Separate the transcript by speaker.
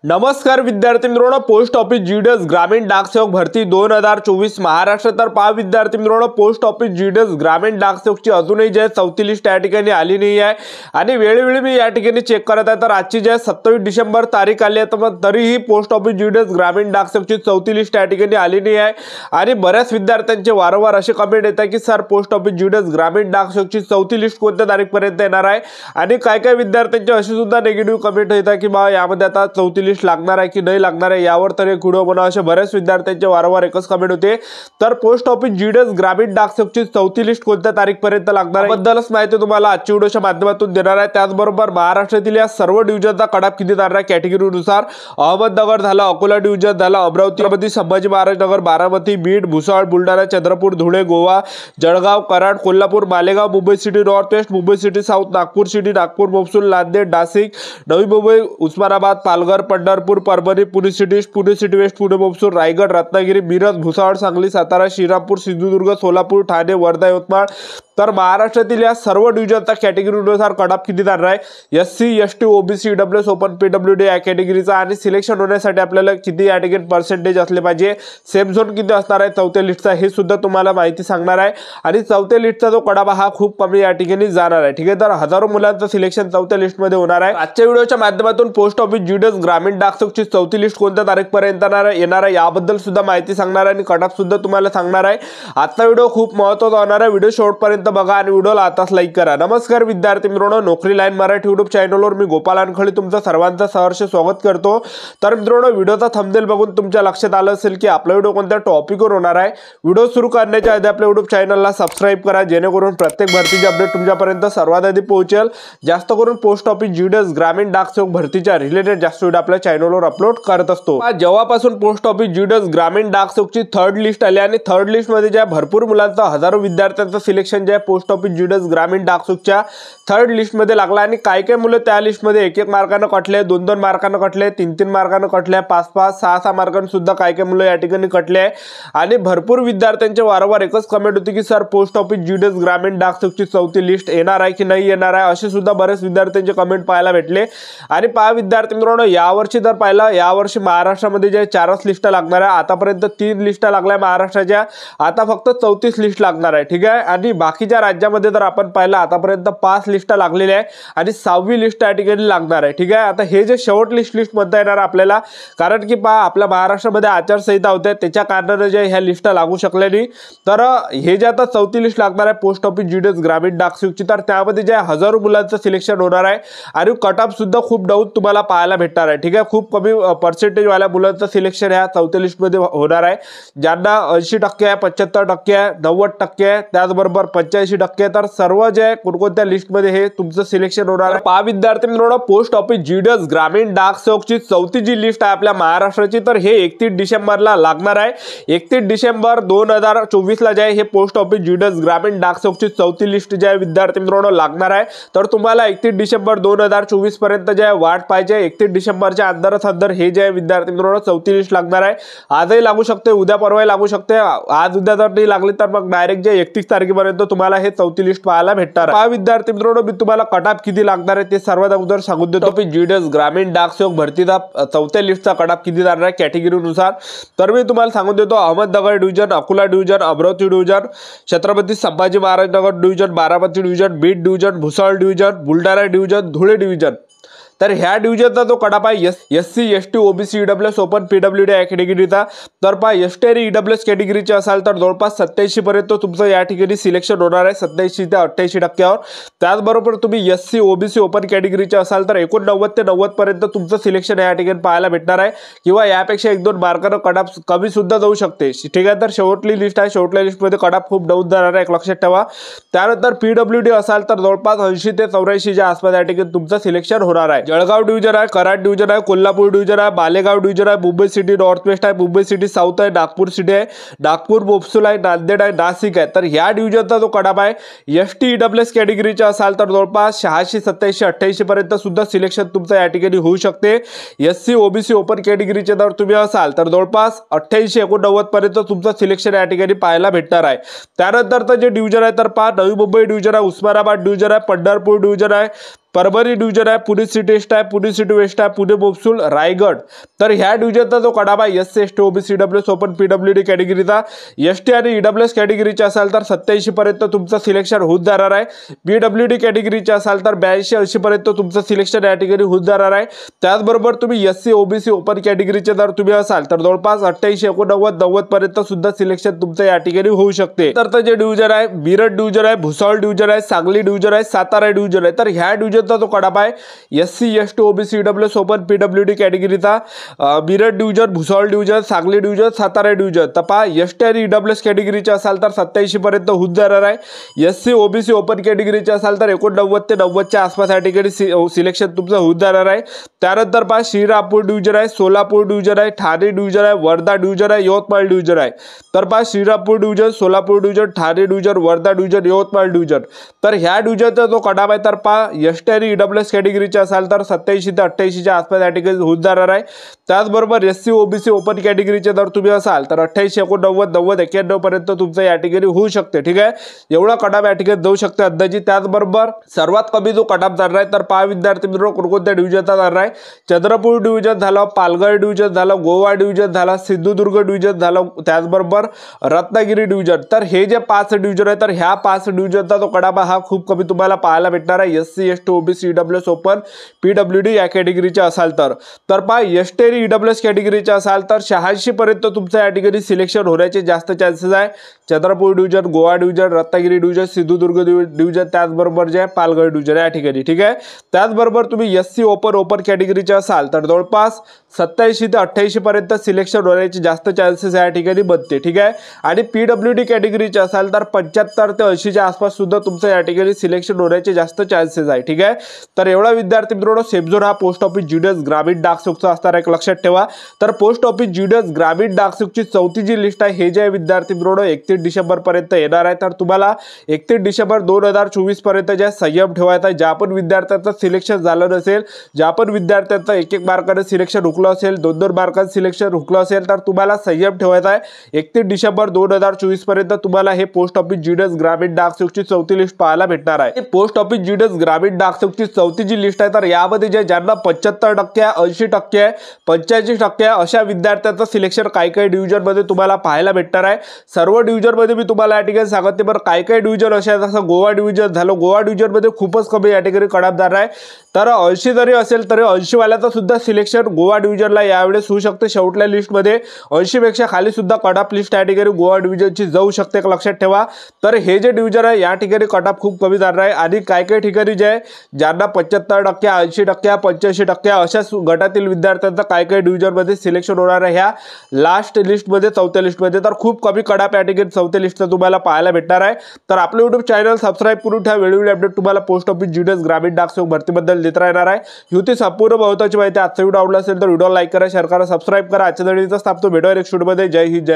Speaker 1: नमस्कार विद्यार्थी मित्रांनो, पोस्ट ऑफिस जीडीएस ग्रामीण डाकसेवक भरती 2024 महाराष्ट्र। तर पहा विद्यार्थी मित्रांनो, पोस्ट ऑफिस जीडीएस ग्रामीण डाकसेवकची अजूनही जे चौथी लिस्ट या ठिकाणी आली नाही आहे आणि वेळोवेळी मी या ठिकाणी चेक करत आहे। तर आजची जे 27 डिसेंबर तारीख आली आहे, तर तरीही पोस्ट ऑफिस जीडीएस ग्रामीण डाकसेवकची चौथी लिस्ट या ठिकाणी आली नाही आहे आणि बऱ्याच विद्यार्थ्यांचे वारंवार असे कमेंट येतात की सर पोस्ट ऑफिस जीडीएस ग्रामीण डाकसेवकची चौथी लिस्ट कोणत्या तारीखपर्यंत येणार आहे। आणि काय काय विद्यार्थ्यांचे असे सुद्धा नेगेटिव्ह कमेंट येतात की बा यामध्ये आता चौथी लिस्ट लागणार आहे की नाही लागणार आहे, यावर तर एक व्हिडिओ बनवा असे बरेच विद्यार्थ्यांचे वारंवार एकच कमेंट होते। तर पोस्ट ऑफिस जीडीएस ग्रामीण डाकसेवकची चौथी लिस्ट कोणत्या तारीखपर्यंत लागणार आहे याबद्दलच माहिती तुम्हाला आजच्या व्हिडिओच्या माध्यमातून देणार आहे। त्याचबरोबर महाराष्ट्रातील या सर्व डिव्हिजनचा कडाप किती जाणार आहे कॅटेगरीनुसार, अहमदनगर झालं, अकोला डिव्हिजन झालं, Amravati, Sambhaji Maharaj Nagar, Baramati, Beed, Bhusawal, Buldhana, Chandrapur, Dhule, Goa, Jalgaon, Karad, Kolhapur, Malegaon, Mumbai city north west, Mumbai city south, Nagpur city, Nagpur महसूल, नांदेड, नाशिक, नवी मुंबई, उस्मानाबाद, पालघर, पंढरपूर, परभणी, पुणे सिटी वेस्ट, पुणे महसूल, रायगड, रत्नागिरी, मिरज, भुसावळ, सांगली, सातारा, श्रीरामपूर, सिंधुदुर्ग, सोलापूर, ठाणे, वर्धा, यवतमाळ। तर महाराष्ट्रातील या सर्व डिव्हिजनचा कॅटेगरीनुसार कडाप किती जाणार आहे, SC, ST, OBC, EWS, open, PWD या कॅटेगरीचा आणि सिलेक्शन होण्यासाठी आपल्याला किती या ठिकाणी पर्सेंटेज असले पाहिजे, सेफ झोन किती असणार आहे चौथ्या लिस्टचा, हे सुद्धा तुम्हाला माहिती सांगणार आहे। आणि चौथ्या लिस्टचा जो कडाप हा खूप कमी या ठिकाणी जाणार आहे, ठीक आहे। तर हजारो मुलांचं सिलेक्शन चौथ्या लिस्टमध्ये होणार आहे। आजच्या व्हिडिओच्या माध्यमातून पोस्ट ऑफिस जीडीएस ग्रामीण डाकसेवकची चौथी लिस्ट कोणत्या तारीखपर्यंत येणार आहे याबद्दल सुद्धा माहिती सांगणार आहे आणि कडाप सुद्धा तुम्हाला सांगणार आहे। आजचा व्हिडिओ खूप महत्त्वाचा होणार आहे, व्हिडिओ शेवटपर्यंत बघा आणि व्हिडिओला आताच लाईक करा। नमस्कार विद्यार्थी मित्रांनो, नोकरी लाईन मराठी युट्यूब चॅनलवर मी गोपाल अनखळे तुमचं सर्वांचं सहर्ष स्वागत करतो। तर मित्रांनो, व्हिडिओचा थंबनेल बघून तुमच्या लक्षात आलं असेल की आपला व्हिडिओ कोणत्या टॉपिकवर होणार आहे। व्हिडिओ सुरू करण्याच्या आधी आपल्या युट्यूब चॅनलला सबस्क्राइब करा, जेणेकरून प्रत्येक भरतीची अपडेट तुमच्यापर्यंत सर्वात आधी पोहोचेल। जास्त करून पोस्ट ऑफिस जीडीएस ग्रामीण डाकसेवक भरतीच्या रिलेटेड जास्त व्हिडिओ आपल्या चॅनलवर अपलोड करत असतो। जेव्हापासून पोस्ट ऑफिस जीडीएस ग्रामीण डाकसेवकची थर्ड लिस्ट आली आणि थर्ड लिस्ट मध्ये ज्या भरपूर मुलांचं हजारो विद्यार्थ्यांचं सिलेक्शन जे पोस्ट ऑफिस जीडीएस ग्रामीण डाकसेवकच्या थर्ड लिस्ट मध्ये लागला आणि काय काय मुलं त्या लिस्ट मध्ये 1-1 मार्काने कटले, 2-2 मार्काने कटले, 3-3 मार्काने कटले, 5-5, 6-6 मार्काने सुद्धा काय काय मुलं या ठिकाणी कटले। आणि भरपूर विद्यार्थ्यांचे वारंवार एकच कमेंट होती की सर पोस्ट ऑफिस जीडीएस ग्रामीण डाकसेवकची चौथी लिस्ट येणार आहे की नाही येणार आहे, असे सुद्धा बरेच विद्यार्थ्यांचे कमेंट पाहायला भेटले। आणि पहा विद्यार्थी मित्रांनो, यावर्षी जर पाहिलं, यावर्षी महाराष्ट्रामध्ये जे 4च लिस्ट लागणार आहे, आतापर्यंत 3 लिस्ट लागल्या महाराष्ट्राच्या, आता फक्त 34 लिस्ट लागणार आहे, ठीक आहे। आणि बाकीच्या राज्यामध्ये जर आपण पाहिलं आतापर्यंत 5 लिस्ट लागलेल्या आहे आणि 6वी लिस्ट या ठिकाणी लागणार आहे, ठीक आहे। आता हे जे शेवट लिस्ट म्हणता येणार आपल्याला, कारण की पहा आपल्या महाराष्ट्रामध्ये आचारसंहिता होते, त्याच्या कारणाने जे ह्या लिस्ट लागू शकल्या नाही। तर हे जे आता चौथी लिस्ट लागणार आहे पोस्ट ऑफिस जीडीएस ग्रामीण डाकसेवकची, तर त्यामध्ये जे हजारो मुलांचं सिलेक्शन होणार आहे आणि कटऑफ सुद्धा खूप डाऊन तुम्हाला पाहायला भेटणार आहे, ठीक आहे। खूप कमी पर्सेंटेज वाल्या मुलांचं सिलेक्शन ह्या चौथ्या लिस्टमध्ये होणार आहे, ज्यांना 80% आहे, 75% आहे, 90% आहे, त्याचबरोबर 85% आहे। तर सर्व जे कोणकोणत्या लिस्टमध्ये हे तुमचं सिलेक्शन होणार आहे। पहा विद्यार्थी मित्रांनो, पोस्ट ऑफिस जीडीएस ग्रामीण डाकसेवकची चौथी जी लिस्ट आहे आपल्या महाराष्ट्राची, तर हे 31 डिसेंबरला लागणार आहे। 31 डिसेंबर 2024 ला जे आहे हे पोस्ट ऑफिस जीडीएस ग्रामीण डाकसेवकची चौथी लिस्ट जे आहे विद्यार्थी मित्रांनो लागणार आहे। तर तुम्हाला 31 डिसेंबर 2024 पर्यंत जे आहे वाट पाहिजे, 31 डिसेंबरच्या अंदर हे जे आहे विद्यार्थी मित्रांनो चौथी लिस्ट लागणार आहे। आजही लागू शकते, उद्या परवा लागू शकते, आज उद्या जर नाही लागली तर मग डायरेक्ट जे 31 तारखेपर्यंत तुम्हाला हे चौथी लिस्ट पाहायला भेटणार आहे। पहा विद्यार्थी मित्रांनो, मी तुम्हाला कटाप किती लागणार आहे ते सर्वात अगोदर सांगून देतो। जीडीएस ग्रामीण डाकसेवक भरतीचा चौथ्या लिस्टचा कटाप किती जाणार आहे कॅटेगरीनुसार, तर मी तुम्हाला सांगून देतो। Ahmednagar division, Akola division, Amravati division, Chhatrapati Sambhaji Maharaj Nagar division, Baramati division, Beed division, Bhusawal division, Buldhana division, Dhule division. तर ह्या डिव्हिजनचा जो कडाप आहे SC, ST, OBC, EWS, open, PWD या कॅटेगरीचा, तर पहा एसटी आणि ईडब्ल्यूएस कॅटेगरीचे असाल तर जवळपास 87 पर्यंत तुमचं या ठिकाणी सिलेक्शन होणार आहे, 87 ते 88%। त्याचबरोबर तुम्ही एससी, ओबीसी, ओपन कॅटेगरीचे असाल तर 89 ते 90 पर्यंत तुमचं सिलेक्शन या ठिकाणी पाहायला भेटणार आहे, किंवा यापेक्षा 1-2 मार्कानं कडाप कमी सुद्धा जाऊ शकते, ठीक आहे। तर शेवटली लिस्ट आहे, शेवटल्या लिस्टमध्ये कडाप खूप डाऊन जाणार आहे, एक लक्षात ठेवा। त्यानंतर पीडब्ल्यूडी असाल तर जवळपास 80 ते 84च्या आसपास या ठिकाणी तुमचं सिलेक्शन होणार आहे। जळगाव डिव्हिजन आहे, कराड डिव्हिजन आहे, कोल्हापूर डिव्हिजन आहे, मालेगाव डिव्हिजन आहे, मुंबई सिटी नॉर्थ वेस्ट आहे, मुंबई सिटी साऊथ आहे, नागपूर सिटी आहे, नागपूर महसूल आहे, नांदेड आहे, नाशिक आहे। तर ह्या डिव्हिजनचा जो कडाप आहे एसटी, ईडब्ल्यूएस कॅटेगरीचे असाल तर जवळपास 86, 87, 88 पर्यंत सुद्धा सिलेक्शन तुमचं या ठिकाणी होऊ शकते। एससी, ओबीसी, ओपन कॅटेगरीचे जर तुम्ही असाल तर जवळपास 88, 89 पर्यंत तुमचं सिलेक्शन या ठिकाणी पाहायला भेटणार आहे। त्यानंतर जे डिव्हिजन आहे तर पहा नवी मुंबई डिव्हिजन आहे, उस्मानाबाद डिव्हिजन आहे, पंढरपूर डिव्हिजन आहे, परभणी डिव्हिजन आहे, पुणे सिटी ईस्ट आहे, पुणे सिटी वेस्ट आहे, पुणे मोपसूल, रायगड. तर ह्या डिव्हिजनचा जो कडाबा SC ST OBC EWS open PWD कॅटेगरीचा एसटी आणि ईडब्ल्यूएस कॅटेगरीचा असाल तर 87 पर्यंत तुमचं सिलेक्शन होत जाणार आहे. पीडब्ल्यूडी कॅटेगरीचे असाल तर 82-80 पर्यंत तुमचं सिलेक्शन या ठिकाणी होत जाणार आहे. त्याचबरोबर तुम्ही एससी ओबीसी ओपन कॅटेगरीचे जर तुम्ही असाल तर जवळपास 88 89 90 पर्यंत सुद्धा सिलेक्शन तुमचं या ठिकाणी होऊ शकते. तर जे डिव्हिजन आहे मिरज डिव्हिजन आहे, भुसावळ डिव्हिजन आहे, सांगली डिव्हिजन आहे, सातारा डिव्हिजन आहे. तर ह्या डिव्हिजनचा जो कडाबा आहे SC ST OBC EWS open PWD कॅटेगरीचा Miraj division, Bhusawal division, Sangli division, Satara division. तर पहा एसटी आणि ईडब्ल्यूएस कॅटेगरीचे असाल तर 87 पर्यंत होत जाणार आहे. एससी ओबीसी ओपन कॅटेगरीचे असाल तर 89 ते 90च्या आसपास या ठिकाणी सिलेक्शन तुमचं होत जाणार आहे. त्यानंतर पहा श्रीरामपूर डिव्हिजन आहे, सोलापूर डिव्हिजन आहे, ठाणे डिव्हिजन आहे, वर्धा डिव्हिजन आहे, यवतमाळ डिव्हिजन आहे. तर पहा Shrirampur division, Solapur division, Thane division, Wardha division, Yavatmal division. तर ह्या डिव्हिजनचा जो कडाब आहे तर पहा एसटी आणि ईडब्ल्यूएस कॅटेगरीचे असाल तर 87 ते 88च्या आसपास या ठिकाणी होत जाणार आहे. त्याचबरोबर एससी ओबीसी ओपन कॅटेगरीचे जर तुम्ही असाल तर 88 89 90 91 पर्यंत तुमचं या ठिकाणी होऊ शकते. ठीक आहे, एवढा कडाब या ठिकाणी जाऊ शकते अंदाजी. त्याचबरोबर सर्वात कमी जो कडाब जाणार आहे तर पहा विद्यार्थी मित्र कोणकोणत्या डिव्हिजनचा जाणार आहे. चंद्रपूर डिव्हिजन झालं, पालघर डिव्हिजन झालं, गोवा डिव्हिजन झाला, सिंधुदुर्ग डिव्हिजन झालं, त्याचबरोबर रत्नागिरी डिव्हिजन. तर हे जे 5 डिव्हिजन आहे तर ह्या 5 डिव्हिजनचा जो कडाबा हा खूप कमी तुम्हाला पाहायला भेटणार आहे SC ST OBC EWS open PWD या कॅटेगरीचे असाल तर. तर पहा एसटी आणि ईडब्ल्यूएस कॅटेगरीचे असाल तर 86 पर्यंत तुमचं या ठिकाणी सिलेक्शन होण्याचे जास्त चान्सेस आहे. Chandrapur division, Goa division, Ratnagiri division, Sindhudurg division, त्याचबरोबर जे पालघर डिव्हिजन या ठिकाणी. ठीक आहे, त्याचबरोबर तुम्ही एससी ओपन कॅटेगरीचे असाल तर जवळपास 87 ते 88 पर्यंत सिलेक्शन होण्याचे जास्त चान्सेस या ठिकाणी बनते. ठीक आहे, आणि पीडब्ल्यूडी कॅटेगरीचे असाल तर 75 ते 80च्या आसपास सुद्धा तुमचं या ठिकाणी सिलेक्शन होण्याचे जास्त चान्सेस आहे. ठीक आहे, तर एवढा विद्यार्थी मित्रांनो सेफ झोन हा पोस्ट ऑफिस जीडीएस ग्रामीण डाकसेवकचा असणार आहे, लक्षात ठेवा. तर पोस्ट ऑफिस जीडीएस ग्रामीण डाकसेवकची चौथी जी लिस्ट आहे हे जे विद्यार्थी मित्रांनो 31 डिसेंबर पर्यंत येणार आहे. तर तुम्हाला 31 डिसेंबर 2024 पर्यंत ज्या संयम ठेवायचा आहे. ज्या पण विद्यार्थ्यांचं सिलेक्शन झालं नसेल, ज्या पण विद्यार्थ्यांचं 1-1 मार्काने सिलेक्शन हुकलं असेल, 2-2 मार्कांचं सिलेक्शन हुकलं असेल तर तुम्हाला संयम ठेवायचा आहे. 31 डिसेंबर 2024 पर्यंत तुम्हाला हे पोस्ट ऑफिस जीडीएस ग्रामीण डाकसेवकची चौथी लिस्ट पाहायला भेटणार आहे. पोस्ट ऑफिस जीडीएस ग्रामीण डाकसेवकची चौथी जी लिस्ट आहे तर यामध्ये ज्यांना 75% 80% 85% अशा विद्यार्थ्यांचं सिलेक्शन काही डिव्हिजन मध्ये तुम्हाला पाहायला भेटणार आहे. सर्व डिव्हिजन मध्ये मी तुम्हाला या ठिकाणी सांगते, बरं काही डिव्हिजन अशा जसं गोवा डिव्हिजन झालं, गोवा डिव्हिजन मध्ये खूपच कमी या ठिकाणी कडाब जाणार आहे. तर 80 जरी असेल तरी 80 वाल्याचं सुद्धा सिलेक्शन गोवा डिव्हिजनला यावेळेस होऊ शकते. शेवटल्या लिस्टमध्ये 80 पेक्षा खाली सुद्धा कटऑफ लिस्ट या ठिकाणी गोवा डिव्हिजनची जाऊ शकते, लक्षात ठेवा. तर हे जे डिव्हिजन आहे या ठिकाणी कटऑफ खूप कमी जाणार आहे. आणि काही ठिकाणी जे आहे ज्यांना 75%, 80%, 85% अशा गटातील विद्यार्थ्यांचा काही डिव्हिजनमध्ये सिलेक्शन होणार आहे ह्या लास्ट लिस्टमध्ये, चौथ्या लिस्टमध्ये. तर खूप कमी कडाप या ठिकाणी चौथ्या लिस्टचा तुम्हाला पाहायला भेटणार आहे. तर आपलं युट्यूब चॅनल सबस्क्राईब करून ठेवा, वेळोवेळी अपडेट तुम्हाला पोस्ट ऑफिस जीडीएस ग्रामीण डाकसेवक भरतीबद्दल देत राहणार आहे. ही संपूर्ण महत्त्वाची माहिती. आजचा व्हिडिओ आवडला असेल तर व्हिडिओ लाईक करा, शेअर करा, सबस्क्राईब करा. आजच्या व्हिडिओचा थांबतो, भेटूया नेक्स्ट व्हिडिओमध्ये. जय हिंद, जय